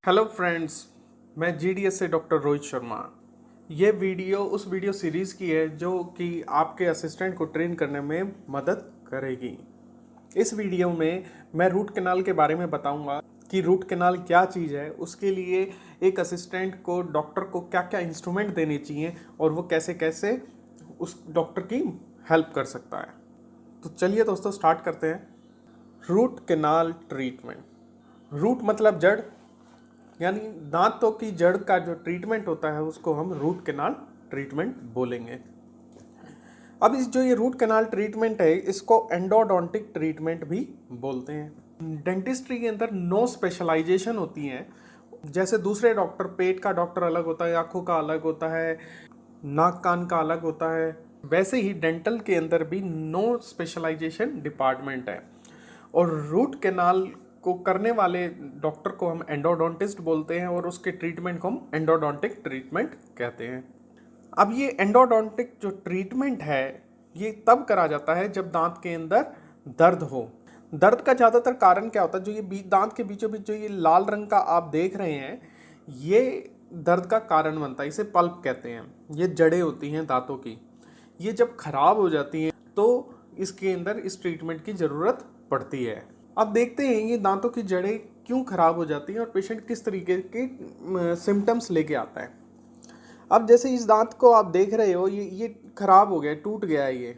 Hello friends, मैं GDS से doctor Rohit Sharma. ये वीडियो उस वीडियो सीरीज़ की है जो कि आपके असिस्टेंट को ट्रेन करने में मदद करेगी। इस वीडियो में मैं रूट कैनाल के बारे में बताऊंगा कि रूट कैनाल क्या चीज़ है, उसके लिए एक असिस्टेंट को डॉक्टर को क्या क्या इंस्ट्रूमेंट देने चाहिए और वो कैसे कैसे उस डॉक्टर की हेल्प कर सकता है। तो चलिए दोस्तों स्टार्ट करते हैं। Root canal treatment. रूट मतलब जड़, यानी दांतों की जड़ का जो ट्रीटमेंट होता है उसको हम रूट कैनाल ट्रीटमेंट बोलेंगे। अब जो ये रूट कैनाल ट्रीटमेंट है इसको एंडोडोंटिक ट्रीटमेंट भी बोलते हैं। डेंटिस्ट्री के अंदर नो स्पेशलाइजेशन होती है। जैसे दूसरे डॉक्टर, पेट का डॉक्टर अलग होता है, आंखों का अलग होता है, नाक कान का अलग होता है, वैसे ही डेंटल के अंदर भी नो स्पेशलाइजेशन डिपार्टमेंट है। और रूट कैनाल को करने वाले डॉक्टर को हम एंडोडोंटिस्ट बोलते हैं और उसके ट्रीटमेंट को हम एंडोडोंटिक ट्रीटमेंट कहते हैं। अब ये एंडोडोंटिक जो ट्रीटमेंट है ये तब करा जाता है जब दांत के अंदर दर्द हो। दर्द का ज़्यादातर कारण क्या होता है? जो ये दांत के बीचों बीच जो ये लाल रंग का आप देख रहे हैं, ये दर्द का कारण बनता है। इसे पल्प कहते हैं। ये जड़ें होती हैं दांतों की, ये जब खराब हो जाती हैं तो इसके अंदर इस ट्रीटमेंट की ज़रूरत पड़ती है। अब देखते हैं ये दांतों की जड़ें क्यों खराब हो जाती हैं और पेशेंट किस तरीके के सिम्टम्स लेके आता है। अब जैसे इस दांत को आप देख रहे हो, ये खराब हो गया है, टूट गया है। ये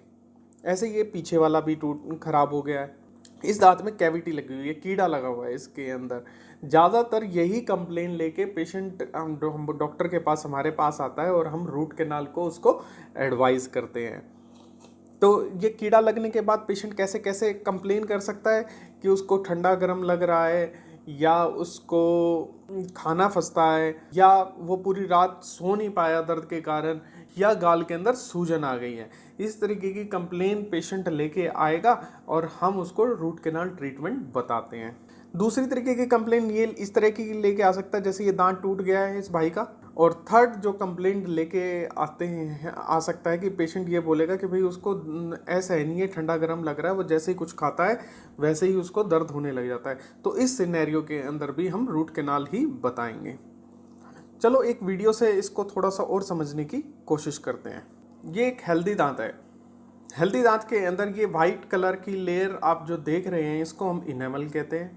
ऐसे ये पीछे वाला भी खराब हो गया है। इस दांत में कैविटी लगी हुई है, कीड़ा लगा हुआ है इसके अंदर। ज़्यादातर यही कंप्लेन लेके पेशेंट हम डॉक्टर के पास हमारे पास आता है और हम रूट कैनाल को उसको एडवाइस करते हैं। तो ये कीड़ा लगने के बाद पेशेंट कैसे कैसे कंप्लेन कर सकता है कि उसको ठंडा गर्म लग रहा है, या उसको खाना फंसता है, या वो पूरी रात सो नहीं पाया दर्द के कारण, या गाल के अंदर सूजन आ गई है। इस तरीके की कंप्लेन पेशेंट लेके आएगा और हम उसको रूट कैनाल ट्रीटमेंट बताते हैं। दूसरी तरीके की कंप्लेन ये इस तरह की लेके आ सकता है, जैसे ये दांत टूट गया है इस भाई का। और थर्ड जो कंप्लेंट लेके आते हैं आ सकता है कि पेशेंट ये बोलेगा कि भाई उसको ऐसा है नहीं है, ठंडा गर्म लग रहा है, वो जैसे ही कुछ खाता है वैसे ही उसको दर्द होने लग जाता है। तो इस सिनेरियो के अंदर भी हम रूट कैनाल ही बताएंगे। चलो एक वीडियो से इसको थोड़ा सा और समझने की कोशिश करते हैं। ये एक हेल्दी दांत है। हेल्दी दांत के अंदर ये वाइट कलर की लेयर आप जो देख रहे हैं इसको हम इनेमल कहते हैं।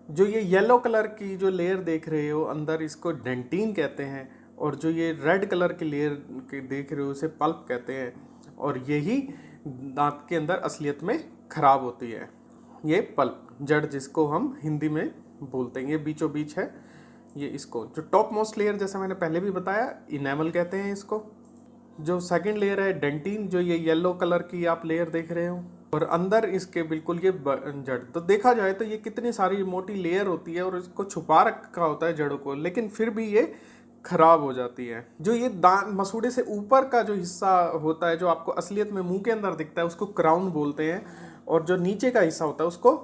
जो ये येलो कलर की जो लेयर देख रहे हो अंदर, इसको डेंटिन कहते हैं। और जो ये रेड कलर की लेयर के देख रहे हो उसे पल्प कहते हैं। और यही दांत के अंदर असलियत में खराब होती है। ये पल्प जड़ जिसको हम हिंदी में बोलते हैं, ये बीचों बीच है। ये इसको जो टॉप मोस्ट लेयर, जैसे मैंने पहले भी बताया, इनेमल कहते हैं इसको। जो सेकंड लेयर है डेंटिन, जो ये येलो कलर की आप लेयर देख रहे हो, और अंदर इसके बिल्कुल ये जड़। तो देखा जाए तो ये कितनी सारी मोटी लेयर होती है और इसको छुपा रखा होता है जड़ों को, लेकिन फिर भी ये खराब हो जाती है। जो ये दांत मसूड़े से ऊपर का जो हिस्सा होता है, जो आपको असलियत में मुंह के अंदर दिखता है, उसको क्राउन बोलते हैं। और जो नीचे का हिस्सा होता है उसको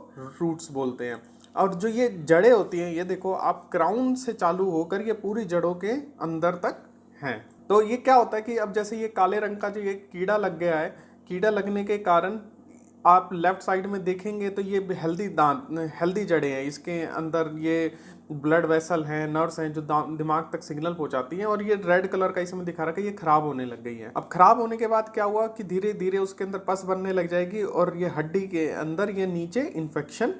रूट्स बोलते हैं। और जो ये जड़ें होती हैं, ये देखो आप, क्राउन से चालू होकर ये पूरी जड़ों के अंदर तक हैं। तो ये क्या होता है कि अब जैसे ये काले रंग का जो ये कीड़ा लग गया है, कीड़ा लगने के कारण आप लेफ्ट साइड में देखेंगे तो ये हेल्दी जड़ें हैं। इसके अंदर ये ब्लड वेसल हैं, नर्व्स हैं जो दिमाग तक सिग्नल पहुंचाती हैं। और ये रेड कलर का इसमें दिखा रहा है कि ये खराब होने लग गई है। अब खराब होने के बाद क्या हुआ कि धीरे धीरे उसके अंदर पस बनने लग जाएगी और ये हड्डी के अंदर ये नीचे इन्फेक्शन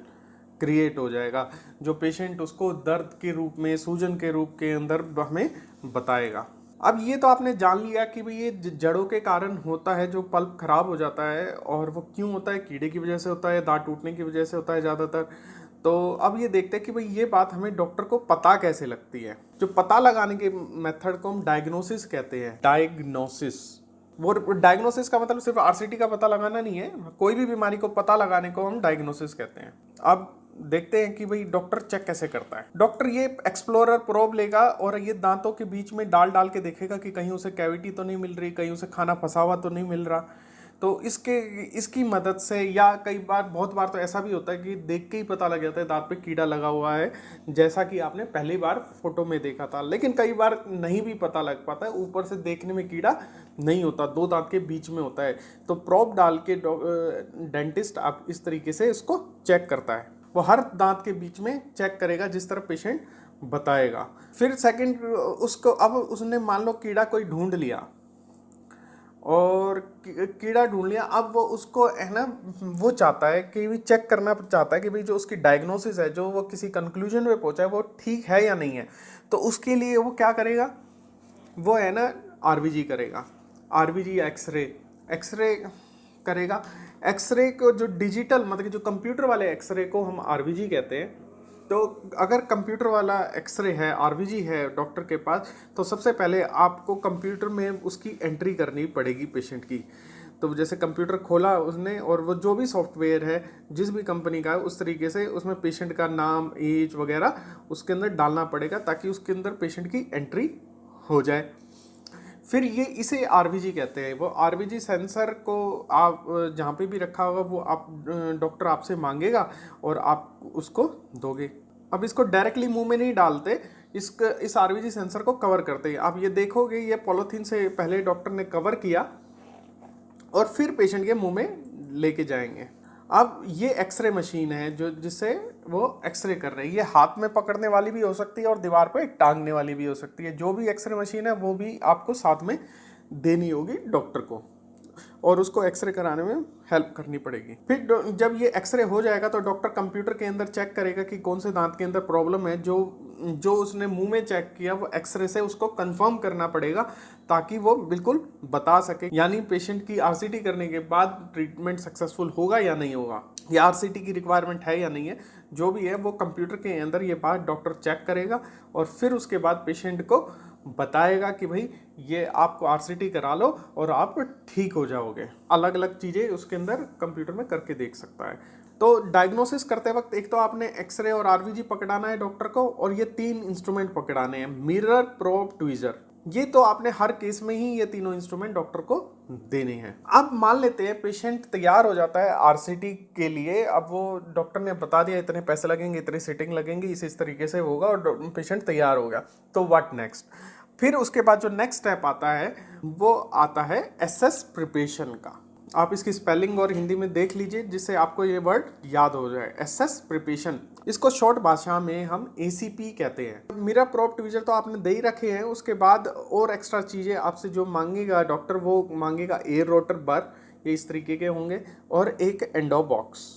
क्रिएट हो जाएगा, जो पेशेंट उसको दर्द के रूप में, सूजन के रूप के अंदर हमें बताएगा। अब ये तो आपने जान लिया कि भाई ये जड़ों के कारण होता है, जो पल्प खराब हो जाता है। और वो क्यों होता है? कीड़े की वजह से होता है, दांत टूटने की वजह से होता है ज़्यादातर। तो अब ये देखते हैं कि भाई ये बात हमें डॉक्टर को पता कैसे लगती है। जो पता लगाने के मेथड को हम डायग्नोसिस कहते हैं। डायग्नोसिस, वो डायग्नोसिस का मतलब सिर्फ आरसीटी का पता लगाना नहीं है, कोई भी बीमारी को पता लगाने को हम डायग्नोसिस कहते हैं। अब देखते हैं कि भाई डॉक्टर चेक कैसे करता है। डॉक्टर ये एक्सप्लोरर प्रोब लेगा और ये दांतों के बीच में डाल डाल के देखेगा कि कहीं उसे कैविटी तो नहीं मिल रही, कहीं उसे खाना फंसा हुआ तो नहीं मिल रहा। तो इसकी मदद से, या कई बार, बहुत बार तो ऐसा भी होता है कि देख के ही पता लग जाता है दांत पे कीड़ा लगा हुआ है, जैसा कि आपने पहली बार फोटो में देखा था। लेकिन कई बार नहीं भी पता लग पाता है, ऊपर से देखने में कीड़ा नहीं होता, दो दांत के बीच में होता है। तो प्रोब डाल के डेंटिस्ट आप इस तरीके से इसको चेक करता है। वो हर दांत के बीच में चेक करेगा जिस तरह पेशेंट बताएगा। फिर सेकंड उसको, अब उसने मान लो कीड़ा कोई ढूंढ लिया और कीड़ा ढूंढ लिया, अब वो उसको है ना, वो चाहता है कि भी चेक करना चाहता है कि भाई जो उसकी डायग्नोसिस है, जो वो किसी कंक्लूजन पे पहुंचा है, वो ठीक है या नहीं है। तो उसके लिए वो क्या करेगा, वो है ना आरबीजी करेगा, आरबीजी एक्सरे, एक्सरे करेगा। एक्सरे को जो डिजिटल मतलब कि जो कंप्यूटर वाले एक्सरे को हम आरबीजी कहते हैं। तो अगर कंप्यूटर वाला एक्सरे है, आरबीजी है डॉक्टर के पास, तो सबसे पहले आपको कंप्यूटर में उसकी एंट्री करनी पड़ेगी पेशेंट की। तो जैसे कंप्यूटर खोला उसने, और वो जो भी सॉफ्टवेयर है जिस भी कंपनी का है, उस तरीके से उसमें पेशेंट का नाम, एज वगैरह उसके अंदर डालना पड़ेगा, ताकि उसके अंदर पेशेंट की एंट्री हो जाए। फिर ये इसे आरबीजी कहते हैं। वो आरबीजी सेंसर को आप जहाँ पे भी रखा होगा वो आप डॉक्टर आपसे मांगेगा और आप उसको दोगे। अब इसको डायरेक्टली मुंह में नहीं डालते, इस आरबीजी सेंसर को कवर करते हैं। आप ये देखोगे, ये पॉलीथीन से पहले डॉक्टर ने कवर किया और फिर पेशेंट के मुंह में लेके जाएंगे। अब ये एक्सरे मशीन है जो जिससे वो एक्सरे कर रहे हैं। ये हाथ में पकड़ने वाली भी हो सकती है और दीवार पे टांगने वाली भी हो सकती है। जो भी एक्सरे मशीन है वो भी आपको साथ में देनी होगी डॉक्टर को, और उसको एक्सरे कराने में हेल्प करनी पड़ेगी। फिर जब ये एक्सरे हो जाएगा तो डॉक्टर कंप्यूटर के अंदर चेक करेगा कि कौन से दांत के अंदर प्रॉब्लम है। जो उसने मुंह में चेक किया वो एक्सरे से उसको कंफर्म करना पड़ेगा, ताकि वो बिल्कुल बता सके, यानी पेशेंट की आरसीटी करने के बाद ट्रीटमेंट सक्सेसफुल होगा या नहीं होगा, या आरसीटी की रिक्वायरमेंट है या नहीं है। जो भी है वो कंप्यूटर के अंदर ये बात डॉक्टर चेक करेगा और फिर उसके बाद पेशेंट को बताएगा कि भाई ये आपको आरसीटी करा लो और आप ठीक हो जाओगे। अलग अलग चीज़ें उसके अंदर कंप्यूटर में करके देख सकता है। तो डायग्नोसिस करते वक्त एक तो आपने एक्सरे और आरबीजी पकड़ाना है डॉक्टर को, और ये 3 इंस्ट्रूमेंट पकड़ाने हैं, मिरर, प्रोब, ट्वीजर। ये तो आपने हर केस में ही ये तीनों इंस्ट्रूमेंट डॉक्टर को देने हैं। अब मान लेते हैं पेशेंट तैयार हो जाता है आरसीटी के लिए। अब वो डॉक्टर ने बता दिया इतने पैसे लगेंगे, इतनी सीटिंग लगेंगी, इस तरीके से होगा, और पेशेंट तैयार हो गया। तो व्हाट नेक्स्ट? फिर उसके बाद जो नेक्स्ट स्टेप आता है वो आता है एसएस प्रिपरेशन का। आप इसकी स्पेलिंग और हिंदी में देख लीजिए जिससे आपको ये वर्ड याद हो जाए, एसएस प्रिपरेशन। इसको शॉर्ट भाषा में हम एसीपी कहते हैं। मिरर, प्रोब, ट्वीजर तो आपने दे ही रखे हैं। उसके बाद और एक्स्ट्रा चीज़ें आपसे जो मांगेगा डॉक्टर, वो मांगेगा एयर रोटर बर, ये इस तरीके के होंगे, और एक एंडो बॉक्स।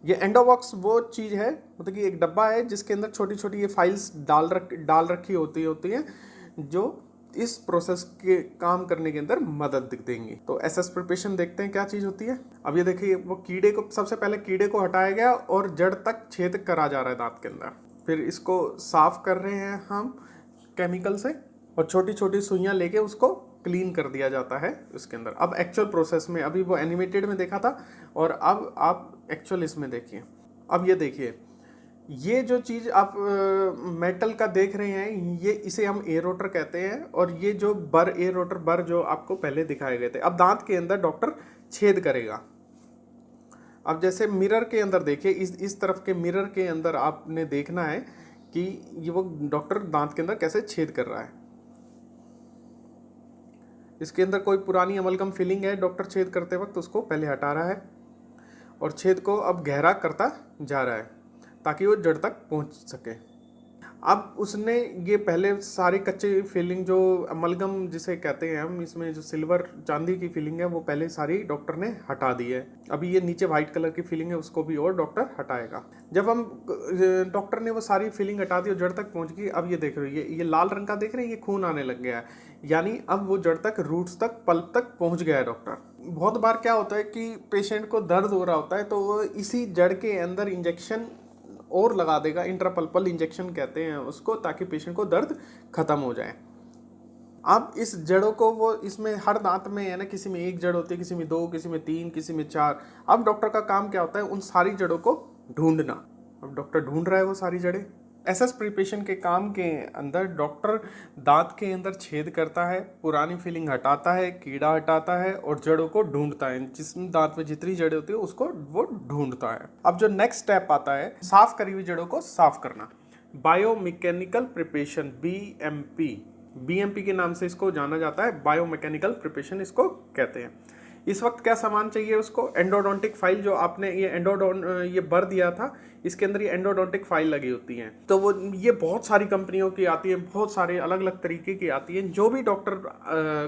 ये एंडो बॉक्स वो चीज़ है, मतलब कि एक डब्बा है जिसके अंदर छोटी छोटी ये फाइल्स डाल रखी होती हैं, जो इस प्रोसेस के काम करने के अंदर मदद देंगी। तो एसएस प्रिपरेशन देखते हैं क्या चीज़ होती है। अब ये देखिए, वो कीड़े को, सबसे पहले कीड़े को हटाया गया और जड़ तक छेद करा जा रहा है दांत के अंदर। फिर इसको साफ कर रहे हैं हम केमिकल से, और छोटी छोटी सुइयाँ लेके उसको क्लीन कर दिया जाता है इसके अंदर। अब एक्चुअल प्रोसेस में, अभी वो एनिमेटेड में देखा था और अब आप एक्चुअल इसमें देखिए। अब ये देखिए, ये जो चीज़ आप मेटल का देख रहे हैं, ये इसे हम एयर रोटर कहते हैं, और ये जो एयर रोटर बर जो आपको पहले दिखाए गए थे। अब दांत के अंदर डॉक्टर छेद करेगा। अब जैसे मिरर के अंदर देखिए, इस तरफ के मिरर के अंदर आपने देखना है कि ये वो डॉक्टर दांत के अंदर कैसे छेद कर रहा है। इसके अंदर कोई पुरानी अमलगम फिलिंग है, डॉक्टर छेद करते वक्त उसको पहले हटा रहा है और छेद को अब गहरा करता जा रहा है ताकि वो जड़ तक पहुंच सके। अब उसने ये पहले सारे कच्चे फिलिंग, जो अमलगम जिसे कहते हैं हम, इसमें जो सिल्वर चांदी की फिलिंग है वो पहले सारी डॉक्टर ने हटा दी है। अभी ये नीचे वाइट कलर की फिलिंग है, उसको भी और डॉक्टर हटाएगा। जब हम डॉक्टर ने वो सारी फिलिंग हटा दी और जड़ तक पहुंच गई, अब ये देख रहे हो, ये लाल रंग का देख रहे हैं, ये खून आने लग गया है, यानी अब वो जड़ तक, रूट्स तक, पल्प तक पहुंच गया है डॉक्टर। बहुत बार क्या होता है कि पेशेंट को दर्द हो रहा होता है, तो वो इसी जड़ के अंदर इंजेक्शन और लगा देगा, इंट्रापल्पल इंजेक्शन कहते हैं उसको, ताकि पेशेंट को दर्द खत्म हो जाए। अब इस जड़ों को वो, इसमें हर दांत में है ना, किसी में 1 जड़ होती है, किसी में 2, किसी में 3, किसी में 4। अब डॉक्टर का काम क्या होता है, उन सारी जड़ों को ढूंढना। अब डॉक्टर ढूंढ रहा है वो सारी जड़ें। एसएस प्रिपरेशन के काम के अंदर डॉक्टर दांत के अंदर छेद करता है, पुरानी फिलिंग हटाता है, कीड़ा हटाता है और जड़ों को ढूंढता है। जिस दांत में जितनी जड़ें होती है उसको वो ढूंढता है। अब जो नेक्स्ट स्टेप आता है, साफ करी हुई जड़ों को साफ करना। बायोमैकेनिकल प्रिपरेशन, बीएमपी के नाम से इसको जाना जाता है, बायोमैकेनिकल प्रिपरेशन इसको कहते हैं। इस वक्त क्या सामान चाहिए उसको, एंडोडोंटिक फाइल, जो आपने ये भर दिया था, इसके अंदर ये एंडोडोंटिक फाइल लगी होती हैं। तो वो ये बहुत सारी कंपनियों की आती है, बहुत सारे अलग अलग तरीके की आती हैं। जो भी डॉक्टर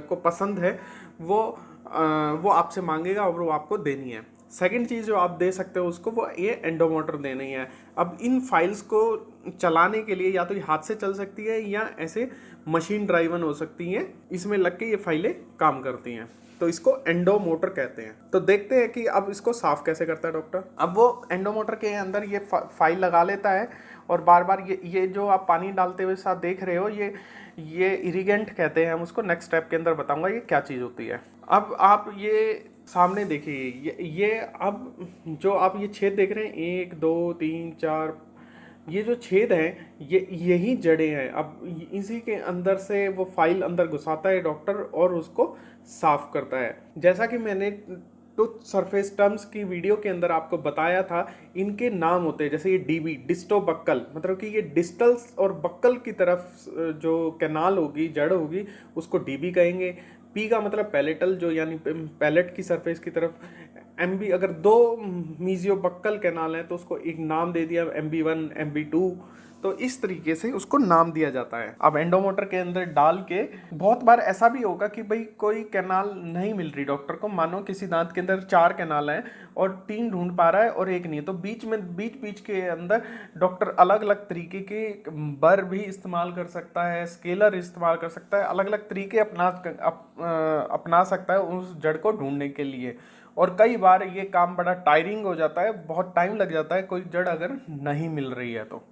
को पसंद है वो आपसे मांगेगा और वो आपको देनी है। सेकंड चीज़ जो आप दे सकते हो उसको, वो ये एंडोमोटर देनी है। अब इन फाइल्स को चलाने के लिए या तो ये हाथ से चल सकती है या ऐसे मशीन ड्राइवन हो सकती हैं, इसमें लग के ये फाइलें काम करती हैं। तो इसको एंडोमोटर कहते हैं। तो देखते हैं कि अब इसको साफ कैसे करता है डॉक्टर। अब वो एंडोमोटर के अंदर ये फाइल लगा लेता है और बार बार ये जो आप पानी डालते हुए साथ देख रहे हो, ये इरिगेंट कहते हैं हम उसको। नेक्स्ट स्टेप के अंदर बताऊंगा ये क्या चीज़ होती है। अब आप ये सामने देखिए, ये अब जो आप ये छेद देख रहे हैं, 1 2 3 4, ये जो छेद हैं यही जड़ें हैं। अब इसी के अंदर से वो फाइल अंदर घुसाता है डॉक्टर और उसको साफ करता है। जैसा कि मैंने टूथ सरफेस टर्म्स की वीडियो के अंदर आपको बताया था, इनके नाम होते हैं। जैसे ये डीबी, डिस्टो बक्कल, मतलब कि ये डिस्टल्स और बक्कल की तरफ जो कैनाल होगी, जड़ होगी, उसको डीबी कहेंगे। पी का मतलब पैलेटल, जो यानी पैलेट की सरफेस की तरफ। एमबी, अगर 2 मीजियो बक्कल कैनाल हैं तो उसको एक नाम दे दिया, MB1 MB2। तो इस तरीके से उसको नाम दिया जाता है। अब एंडोमोटर के अंदर डाल के, बहुत बार ऐसा भी होगा कि भाई कोई कैनाल नहीं मिल रही डॉक्टर को, मानो किसी दांत के अंदर 4 कैनाल हैं और 3 ढूंढ पा रहा है और 1 नहीं, तो बीच के अंदर डॉक्टर अलग अलग तरीके के बर भी इस्तेमाल कर सकता है, स्केलर इस्तेमाल कर सकता है, अलग अलग तरीके अपना सकता है उस जड़ को ढूंढने के लिए। और कई बार ये काम बड़ा टायरिंग हो जाता है, बहुत टाइम लग जाता है कोई जड़ अगर नहीं मिल रही है तो।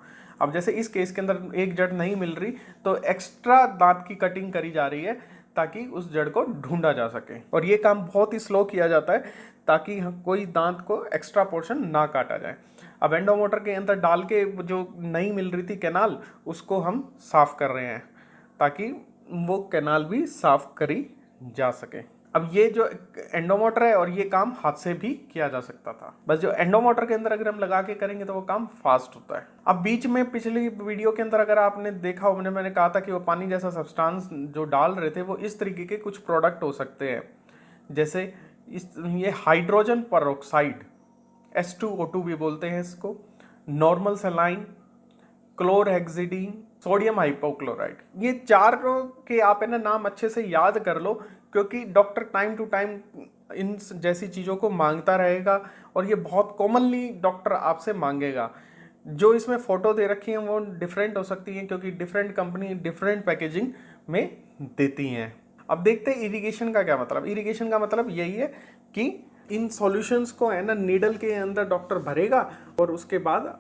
अब जैसे इस केस के अंदर एक जड़ नहीं मिल रही तो एक्स्ट्रा दांत की कटिंग करी जा रही है ताकि उस जड़ को ढूंढा जा सके। और ये काम बहुत ही स्लो किया जाता है ताकि कोई दांत को एक्स्ट्रा पोर्शन ना काटा जाए। अब एंडोमोटर के अंदर डाल के जो नहीं मिल रही थी कैनाल, उसको हम साफ कर रहे हैं ताकि वो कैनाल भी साफ करी जा सके। अब ये जो एंडोमोटर है और ये काम हाथ से भी किया जा सकता था, बस जो एंडोमोटर के अंदर अगर हम लगा के करेंगे तो वो काम फास्ट होता है। अब बीच में पिछली वीडियो के अंदर अगर आपने देखा हो, मैंने कहा था कि वो पानी जैसा सब्सटेंस जो डाल रहे थे वो इस तरीके के कुछ प्रोडक्ट हो सकते हैं। जैसे ये हाइड्रोजन परऑक्साइड, H2O2 भी बोलते हैं इसको, normal saline, chlorhexidine, sodium hypochloride. ये चारों के आप है ना नाम अच्छे से याद कर लो, क्योंकि डॉक्टर टाइम टू टाइम इन जैसी चीज़ों को मांगता रहेगा और ये बहुत कॉमनली डॉक्टर आपसे मांगेगा। जो इसमें फ़ोटो दे रखी हैं वो डिफरेंट हो सकती हैं क्योंकि डिफरेंट कंपनी डिफरेंट पैकेजिंग में देती हैं। अब देखते हैं इरिगेशन का क्या मतलब। इरिगेशन का मतलब यही है कि इन सॉल्यूशंस को है ना नीडल के अंदर डॉक्टर भरेगा और उसके बाद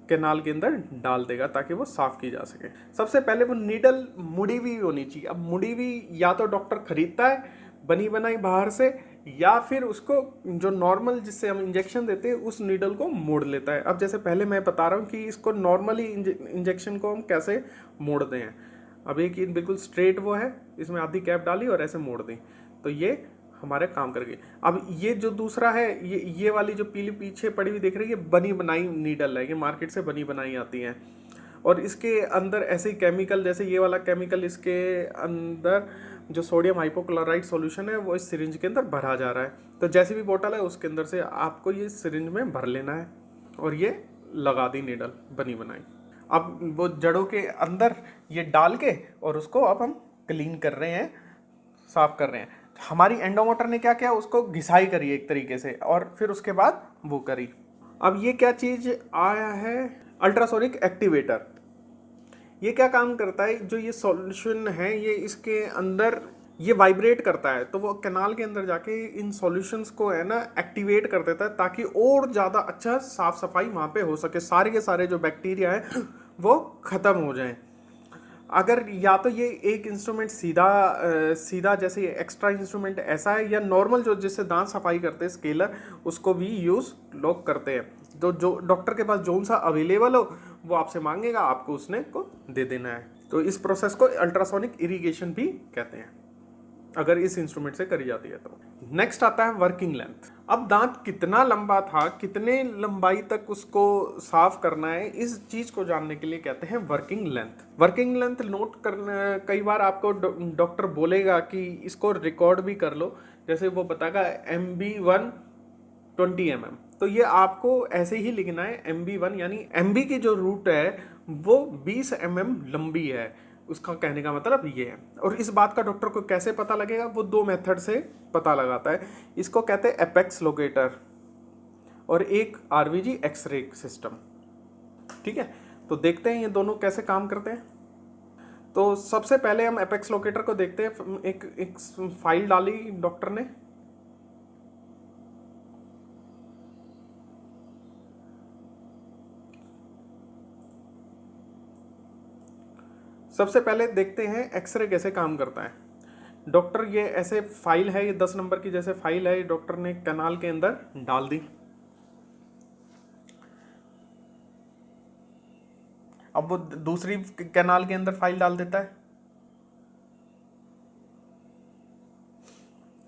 कैनाल के अंदर डाल देगा ताकि वो साफ की जा सके। सबसे पहले वो नीडल मुड़ी हुई होनी चाहिए। अब मुड़ी हुई या तो डॉक्टर खरीदता है बनी बनाई बाहर से, या फिर उसको जो नॉर्मल जिससे हम इंजेक्शन देते हैं उस नीडल को मोड़ लेता है। अब जैसे पहले मैं बता रहा हूँ कि इसको नॉर्मली इंजेक्शन को हम कैसे मोड़ते हैं। अब एक बिल्कुल स्ट्रेट वो है, इसमें आधी कैप डाली और ऐसे मोड़ दी तो ये हमारे काम कर गई। अब ये जो दूसरा है, ये वाली जो पीली पीछे पड़ी हुई दिख रही है, बनी बनाई नीडल है, ये मार्केट से बनी बनाई आती हैं और इसके अंदर ऐसे ही केमिकल, जैसे ये वाला केमिकल, इसके अंदर जो सोडियम हाइपोक्लोराइड सॉल्यूशन है वो इस सिरिंज के अंदर भरा जा रहा है। तो जैसी भी बोतल है उसके अंदर से आपको ये सिरिंज में भर लेना है और ये लगा दी नीडल बनी बनाई। अब वो जड़ों के अंदर ये डाल के और उसको अब हम क्लीन कर रहे हैं, साफ कर रहे हैं। हमारी एंडोमोटर ने क्या किया, उसको घिसाई करी एक तरीके से और फिर उसके बाद वो करी। अब ये क्या चीज़ आया है, अल्ट्रासोनिक एक्टिवेटर। ये क्या काम करता है, जो ये सॉल्यूशन है ये इसके अंदर ये वाइब्रेट करता है तो वो कैनाल के अंदर जाके इन सॉल्यूशंस को है ना एक्टिवेट कर देता है ताकि और ज़्यादा अच्छा साफ सफाई वहाँ पे हो सके, सारे के सारे जो बैक्टीरिया है वो ख़त्म हो जाएं। अगर या तो ये एक इंस्ट्रूमेंट सीधा जैसे एक्स्ट्रा इंस्ट्रूमेंट ऐसा है, या नॉर्मल जो जिससे दांत सफाई करते हैं स्केलर, उसको भी यूज़ लोग करते हैं। तो जो डॉक्टर के पास जो सा अवेलेबल हो वो आपसे मांगेगा, आपको उसने को दे देना है। तो इस प्रोसेस को अल्ट्रासोनिक इरिगेशन भी कहते हैं। अगर इस इंस्ट्रूमेंट से करी जाती है तो। नेक्स्ट आता है वर्किंग लेंथ। अब दांत कितना लंबा था, कितने लंबाई तक उसको साफ करना है, इस चीज को जानने के लिए कहते हैं working length. Working length note करना, कई बार आपको डॉक्टर बोलेगा कि इसको रिकॉर्ड भी कर लो, जैसे वो बताएगा MB1 20 mm, तो ये आपको ऐसे ही लिखना है MB1, यानी MB की जो रूट है वो 20 mm लंबी है, उसका कहने का मतलब ये है। और इस बात का डॉक्टर को कैसे पता लगेगा, वो 2 मेथड से पता लगाता है। इसको कहते हैं एपेक्स लोकेटर और एक RVG एक्सरे सिस्टम। ठीक है, तो देखते हैं ये दोनों कैसे काम करते हैं। तो सबसे पहले हम एपेक्स लोकेटर को देखते हैं। एक फाइल डाली डॉक्टर ने, सबसे पहले देखते हैं एक्सरे कैसे काम करता है। डॉक्टर ये ऐसे फाइल है, ये 10 नंबर की जैसे फाइल है, डॉक्टर ने कैनाल के अंदर डाल दी। अब वो दूसरी कैनाल के अंदर फाइल डाल देता है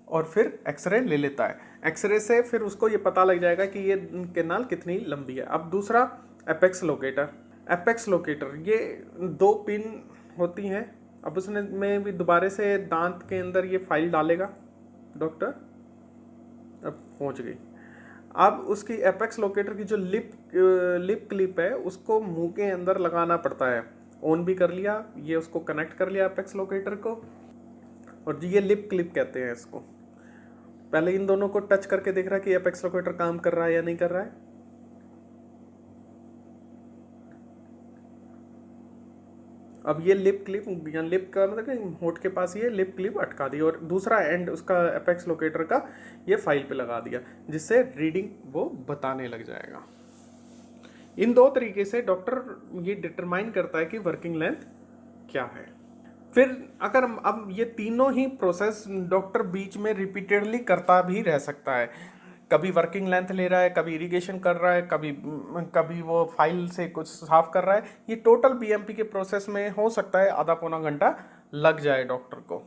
और फिर एक्सरे ले लेता है। एक्सरे से फिर उसको ये पता लग जाएगा कि ये कैनाल कितनी लंबी है। अब दूसरा एपेक्स लोकेटर। एपेक्स लोकेटर ये 2 पिन होती हैं। अब उसने में भी दोबारा से दांत के अंदर ये फाइल डालेगा डॉक्टर, अब पहुंच गई। अब उसकी एपेक्स लोकेटर की जो लिप क्लिप है उसको मुंह के अंदर लगाना पड़ता है। ऑन भी कर लिया, ये उसको कनेक्ट कर लिया एपेक्स लोकेटर को, और ये लिप क्लिप कहते हैं इसको। पहले इन दोनों को टच करके देख रहा है कि एपेक्स लोकेटर काम कर रहा है या नहीं कर रहा है। अब ये लिप क्लिप, या लिप का मतलब होठ के पास ये लिप क्लिप अटका दी और दूसरा एंड उसका एपेक्स लोकेटर का ये फाइल पे लगा दिया, जिससे रीडिंग वो बताने लग जाएगा। इन 2 तरीके से डॉक्टर ये डिटरमाइन करता है कि वर्किंग लेंथ क्या है। फिर अगर अब ये तीनों ही प्रोसेस डॉक्टर बीच में रिपीटेडली करता भी रह सकता है। कभी वर्किंग लेंथ ले रहा है, कभी इरिगेशन कर रहा है, कभी वो फाइल से कुछ साफ कर रहा है। ये टोटल BMP के प्रोसेस में हो सकता है आधा पौना घंटा लग जाए डॉक्टर को।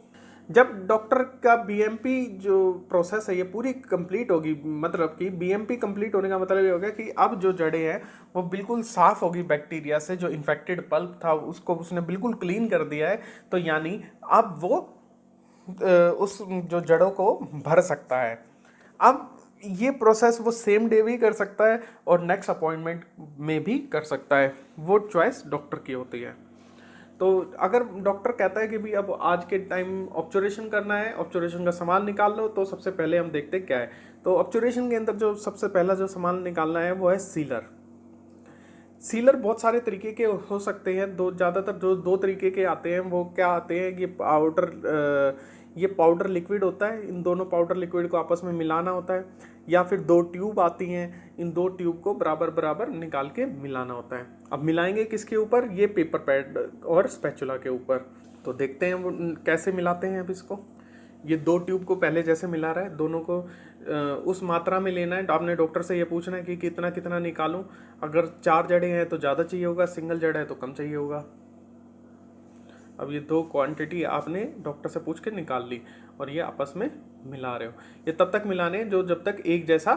जब डॉक्टर का BMP जो प्रोसेस है ये पूरी कंप्लीट होगी, मतलब कि BMP कंप्लीट होने का मतलब ये हो गया कि अब जो जड़ें हैं वो बिल्कुल साफ होगी बैक्टीरिया से, जो इन्फेक्टेड पल्प था उसको उसने बिल्कुल क्लीन कर दिया है, तो यानी अब वो उस जो जड़ों को भर सकता है। अब ये प्रोसेस वो सेम डे भी कर सकता है और नेक्स्ट अपॉइंटमेंट में भी कर सकता है, वो चॉइस डॉक्टर की होती है। तो अगर डॉक्टर कहता है कि भाई अब आज के टाइम ऑब्जर्वेशन करना है, ऑब्जर्वेशन का सामान निकाल लो, तो सबसे पहले हम देखते हैं क्या है। तो ऑब्जर्वेशन के अंदर जो सबसे पहला जो सामान निकालना है वो है सीलर। सीलर बहुत सारे तरीके के हो सकते हैं, ज़्यादातर जो 2 तरीके के आते हैं वो क्या आते हैं, ये पाउडर लिक्विड होता है, इन दोनों पाउडर लिक्विड को आपस में मिलाना होता है, या फिर 2 ट्यूब आती हैं, इन 2 ट्यूब को बराबर बराबर निकाल के मिलाना होता है। अब मिलाएंगे किसके ऊपर, ये पेपर पैड और स्पैचुला के ऊपर। तो देखते हैं वो कैसे मिलाते हैं। अब इसको ये 2 ट्यूब को पहले जैसे मिला रहा है, दोनों को उस मात्रा में लेना है। आपने डॉक्टर से ये पूछना है कि कितना कितना निकालूं। अगर 4 जड़ें हैं तो ज़्यादा चाहिए होगा, सिंगल जड़ है तो कम चाहिए होगा। अब ये 2 क्वांटिटी आपने डॉक्टर से पूछ के निकाल ली और ये आपस में मिला रहे हो। ये तब तक मिलाने जो जब तक एक जैसा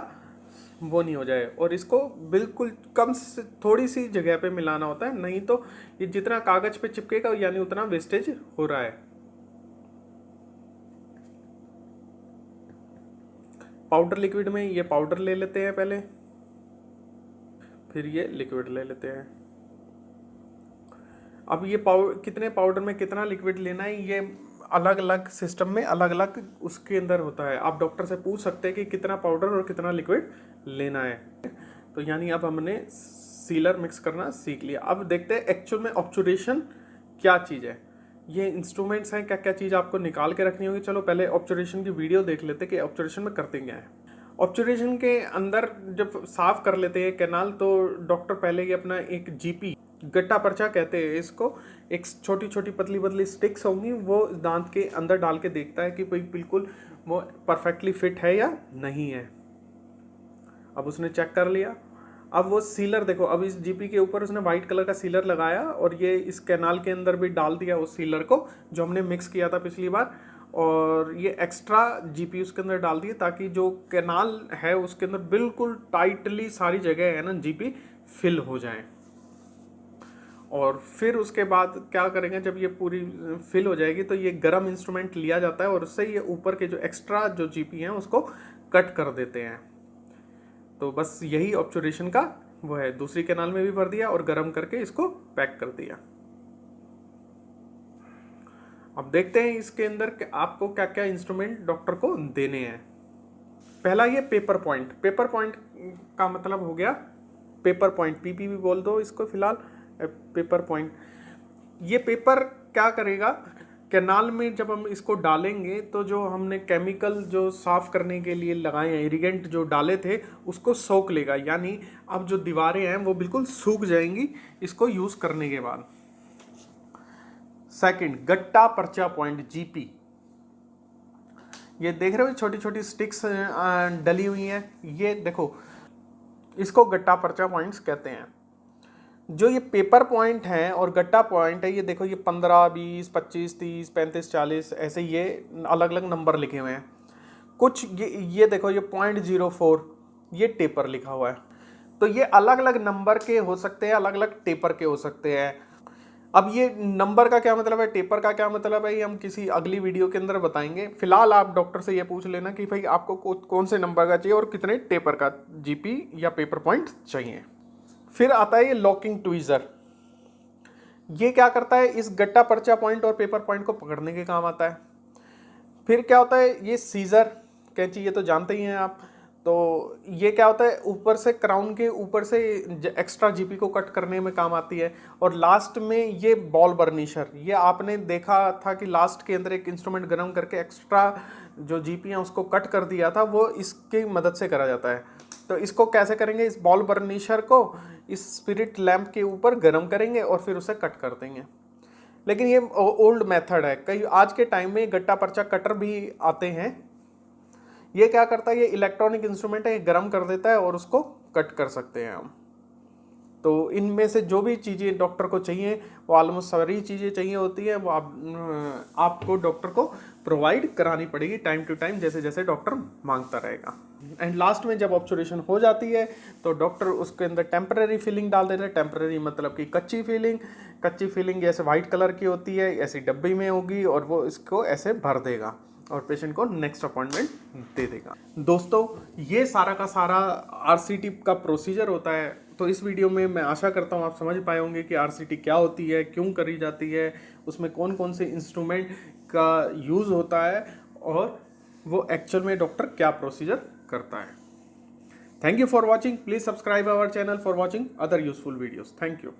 वो नहीं हो जाए, और इसको बिल्कुल कम से थोड़ी सी जगह पे मिलाना होता है, नहीं तो ये जितना कागज पे चिपकेगा यानी उतना वेस्टेज हो रहा है। पाउडर लिक्विड में ये पाउडर ले लेते हैं पहले, फिर ये लिक्विड ले लेते हैं। अब ये कितने पाउडर में कितना लिक्विड लेना है, ये अलग अलग सिस्टम में अलग अलग उसके अंदर होता है। आप डॉक्टर से पूछ सकते हैं कि कितना पाउडर और कितना लिक्विड लेना है। तो यानी अब हमने सीलर मिक्स करना सीख लिया। अब देखते हैं एक्चुअल में ऑब्जर्वेशन क्या चीज़ है। ये इंस्ट्रूमेंट्स हैं, क्या क्या चीज़ आपको निकाल के रखनी होगी। चलो पहले ऑब्जर्वेशन की वीडियो देख लेते हैं कि ऑब्जर्वेशन में करते क्या है। ऑब्जर्वेशन के अंदर जब साफ कर लेते हैं कैनाल, तो डॉक्टर पहले ये अपना एक GP, गट्टा पर्चा कहते हैं इसको, एक छोटी छोटी पतली पतली स्टिक्स होंगी, वो दांत के अंदर डाल के देखता है कि भाई बिल्कुल वो परफेक्टली फिट है या नहीं है। अब उसने चेक कर लिया। अब वो सीलर देखो, अब इस GP के ऊपर उसने वाइट कलर का सीलर लगाया और ये इस कैनाल के अंदर भी डाल दिया उस सीलर को जो हमने मिक्स किया था पिछली बार। और ये एक्स्ट्रा जीपी उसके अंदर डाल दिए ताकि जो कैनाल है उसके अंदर बिल्कुल टाइटली सारी जगह है ना जीपी फिल हो जाए। और फिर उसके बाद क्या करेंगे, जब ये पूरी फिल हो जाएगी तो ये गर्म इंस्ट्रूमेंट लिया जाता है और उससे ये ऊपर के जो एक्स्ट्रा जो जीपी हैं उसको कट कर देते हैं। तो बस यही ऑब्जर्वेशन का वो है, दूसरी कैनाल में भी भर दिया और गर्म करके इसको पैक कर दिया। अब देखते हैं इसके अंदर आपको क्या क्या इंस्ट्रूमेंट डॉक्टर को देने हैं। पहला ये पेपर पॉइंट। पेपर पॉइंट का मतलब हो गया पेपर पॉइंट, पीपी भी बोल दो इसको फिलहाल, पेपर पॉइंट। ये पेपर क्या करेगा, कैनाल में जब हम इसको डालेंगे तो जो हमने केमिकल जो साफ करने के लिए लगाए हैं, इरिगेंट जो डाले थे, उसको सोख लेगा। यानी अब जो दीवारें हैं वो बिल्कुल सूख जाएंगी इसको यूज करने के बाद। सेकंड, गट्टा पर्चा पॉइंट, जीपी। ये देख रहे हो छोटी छोटी स्टिक्स डली हुई हैं, ये देखो इसको गट्टा पर्चा पॉइंट्स कहते हैं। जो ये पेपर पॉइंट है और गट्टा पॉइंट है, ये देखो ये 15, 20, 25, 30, 35, 40 ऐसे ये अलग अलग नंबर लिखे हुए हैं। कुछ ये देखो ये 0.04 ये टेपर लिखा हुआ है। तो ये अलग अलग नंबर के हो सकते हैं, अलग अलग टेपर के हो सकते हैं। अब ये नंबर का क्या मतलब है, टेपर का क्या मतलब है, ये हम किसी अगली वीडियो के अंदर बताएंगे। फिलहाल आप डॉक्टर से ये पूछ लेना कि भाई आपको कौन से नंबर का चाहिए और कितने टेपर का जीपी या पेपर पॉइंट चाहिए। फिर आता है ये लॉकिंग ट्वीजर। ये क्या करता है, इस गट्टा पर्चा पॉइंट और पेपर पॉइंट को पकड़ने के काम आता है। फिर क्या होता है, ये सीजर कैंची, ये तो जानते ही हैं आप। तो ये क्या होता है, ऊपर से क्राउन के ऊपर से एक्स्ट्रा जीपी को कट करने में काम आती है। और लास्ट में ये बॉल बर्निशर, ये आपने देखा था कि लास्ट के अंदर एक इंस्ट्रूमेंट गर्म करके एक्स्ट्रा जो जीपी है उसको कट कर दिया था, वो इसकी मदद से करा जाता है। तो इसको कैसे करेंगे, इस बॉल बर्निशर को इस स्पिरिट लैंप के ऊपर गर्म करेंगे और फिर उसे कट कर देंगे। लेकिन ये ओल्ड मेथड है, कई आज के टाइम में गट्टा पर्चा कटर भी आते हैं। ये क्या करता है, ये इलेक्ट्रॉनिक इंस्ट्रूमेंट है, ये गर्म कर देता है और उसको कट कर सकते हैं हम। तो इनमें से जो भी चीज़ें डॉक्टर को चाहिए, वो ऑलमोस्ट सारी चीज़ें चाहिए होती है, वो आपको डॉक्टर को प्रोवाइड करानी पड़ेगी टाइम टू टाइम, जैसे जैसे डॉक्टर मांगता रहेगा। एंड लास्ट में जब ऑब्जर्वेशन हो जाती है तो डॉक्टर उसके अंदर टेम्पररी फिलिंग डाल देते हैं। टेम्पररी मतलब कि कच्ची फीलिंग ऐसे वाइट कलर की होती है, ऐसी डब्बी में होगी और वो इसको ऐसे भर देगा और पेशेंट को नेक्स्ट अपॉइंटमेंट दे देगा। दोस्तों, ये सारा का सारा आरसीटी का प्रोसीजर होता है। तो इस वीडियो में मैं आशा करता हूँ आप समझ पाए होंगे कि आरसीटी क्या होती है, क्यों करी जाती है, उसमें कौन कौन से इंस्ट्रूमेंट का यूज़ होता है और वो एक्चुअल में डॉक्टर क्या प्रोसीजर करता है। Thank you for watching. Please subscribe our channel for watching other useful videos. Thank you.